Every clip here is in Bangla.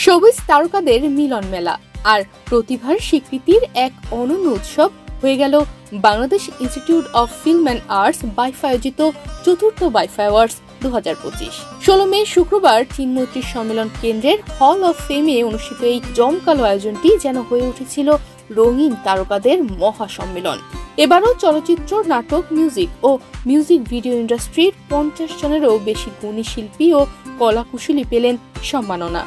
শোবিজ তারকাদের মিলন মেলা আর প্রতিভার স্বীকৃতির এক অনন্য উৎসব হয়ে গেল Bangladesh institute of film and arts BAIFA আয়োজিত চতুর্থ বাইফা অ্যাওয়ার্ডস 2025। 16 মে শুক্রবার চীনমৈত্রী সম্মেলন কেন্দ্রের হল অফ ফেমে অনুষ্ঠিত এই জমকালো আয়োজনটি যেন হয়ে উঠেছিল রঙিন তারকাদের মহা সম্মেলন। এবারও চলচ্চিত্র, নাটক, মিউজিক ও মিউজিক ভিডিও ইন্ডাস্ট্রির 50 জনেরও বেশি গুণী শিল্পী ও কলাকুশলী পেলেন সম্মাননা।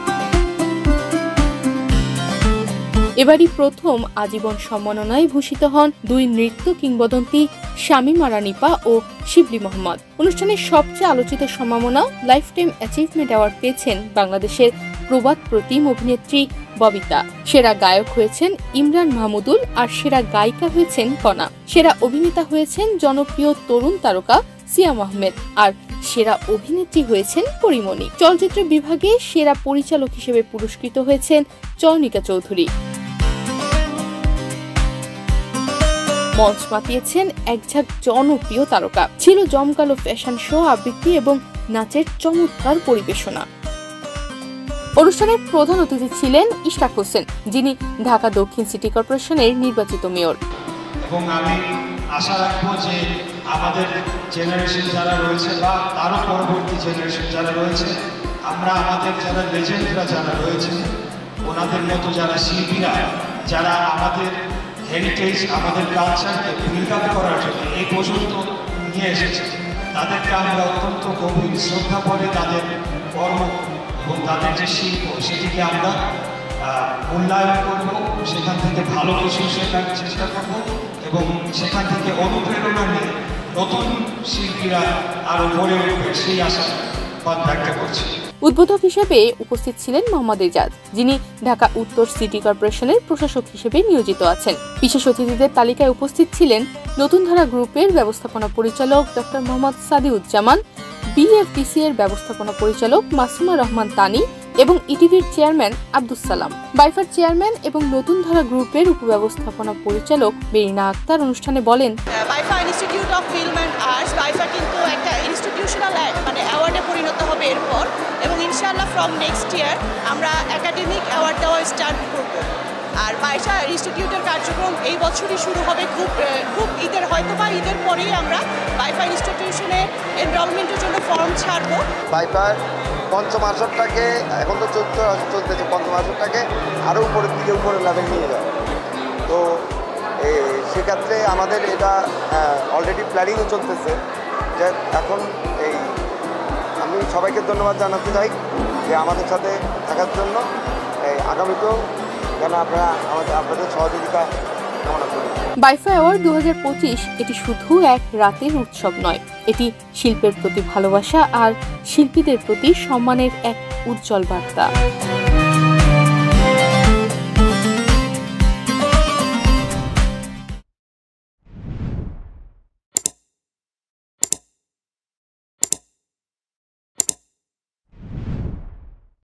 এবারই প্রথম আজীবন সম্মাননায় ভূষিত হন দুই নৃত্য কিংবদন্তি শামীমা রানীপা ও শিবলী মোহাম্মদ। অনুষ্ঠানের সবচেয়ে আলোচিত সম্মাননা লাইফ টাইম অ্যাচিভমেন্ট অ্যাওয়ার্ড পেয়েছেন বাংলাদেশের প্রবাদ প্রতিম অভিনেত্রী ববিতা। সেরা গায়ক হয়েছেন ইমরান মাহমুদুল আর সেরা গায়িকা হয়েছেন কণা। সেরা অভিনেতা হয়েছেন জনপ্রিয় তরুণ তারকা সিয়াম আহমেদ আর সেরা অভিনেত্রী হয়েছেন পরিমণি। চলচ্চিত্র বিভাগে সেরা পরিচালক হিসেবে পুরস্কৃত হয়েছেন চয়নিকা চৌধুরী। মঞ্চ মাতিয়েছেন একঝাঁক জনপ্রিয় তারকা। ছিল জমকালো ফ্যাশন শো, আবৃত্তি এবং নাচের চমৎকার পরিবেশনা। অনুষ্ঠানের প্রধান অতিথি ছিলেন ইশরাক হোসেন, যিনি ঢাকা দক্ষিণ সিটি কর্পোরেশনের নির্বাচিত মেয়র। এবং আমি আশা রাখবো যে আমাদের জেনারেশন যারা রয়েছে বা তারও পরবর্তী জেনারেশন যারা রয়েছে, আমরা আমাদের যারা লেজেন্ডরা যারা রয়েছে, ওনাদের মতো যারা শিল্পীরা যারা আমাদের হেরিটেজ, আমাদের কালচারকে বিল্ড আপ করার জন্য এই পর্যন্ত নিয়ে এসেছে, তাদেরকে আমরা অত্যন্ত গভীর শ্রদ্ধা করে তাদের কর্ম এবং তাদের যে শিল্প সেটিকে আমরা মূল্যায়ন করব, সেখান থেকে ভালো কিছু শেখার চেষ্টা করব এবং সেখান থেকে অনুপ্রেরণা নিয়ে নতুন শিল্পীরা আরো গড়ে উঠবে সেই আশা ব্যক্ত করছি। উদ্বোধক হিসেবে উপস্থিত ছিলেন মোহাম্মদ এজাজ, যিনি ঢাকা উত্তর সিটি কর্পোরেশনের প্রশাসক হিসেবে নিয়োজিত আছেন। বিশেষ অতিথিদের তালিকায় উপস্থিত ছিলেন নতুন ধারা গ্রুপের ব্যবস্থাপনা পরিচালক ডক্টর মোহাম্মদ সাদিউজ্জামান, বিএফডিসি এর ব্যবস্থাপনা পরিচালক মাসুমা রহমান তানি এবং ইটিভির chairman Abdus Salam. By far chairman এবং নতুন ধারা গ্রুপের উপব্যবস্থাপনা পরিচালক বেরিনা আক্তার অনুষ্ঠানে বলেন, BAIFA institute of film and arts BAIFA কিন্তু একটা ইনস্টিটিউশনাল অ্যাওয়ার্ডে পরিণত হবে এরপর, এবং ইনশাআল্লাহ ফ্রম নেক্সট ইয়ার আমরা একাডেমিক অ্যাওয়ার্ড দেওয়া স্টার্ট করব। আর বাইফা ইনস্টিটিউটের কার্যক্রম এই বছরই শুরু হবে, খুব ঈদের হয়তোবা ঈদের পরেই আমরা বাইফা ইনস্টিটিউশনে এনরোলমেন্টের জন্য ফর্ম ছাড়বো। বাইফার পঞ্চম আসরটাকে এখন তো চলতেছে, পঞ্চম আসরটাকে আরও উপরের দিকে উপরে লেভেল নিয়ে যাবে। তো সেক্ষেত্রে আমাদের এটা অলরেডি প্ল্যানিংও চলতেছে যে এখন আমি সবাইকে ধন্যবাদ জানাতে চাই যে আমাদের সাথে থাকার জন্য। আগামীতেও যেন আপনাদের সহযোগিতা কামনা করি। বাইফা অ্যাওয়ার্ড 2025 এটি শুধু এক রাতের উৎসব নয়, এটি শিল্পের প্রতি ভালোবাসা আর শিল্পীদের প্রতি সম্মানের এক উজ্জ্বল বার্তা।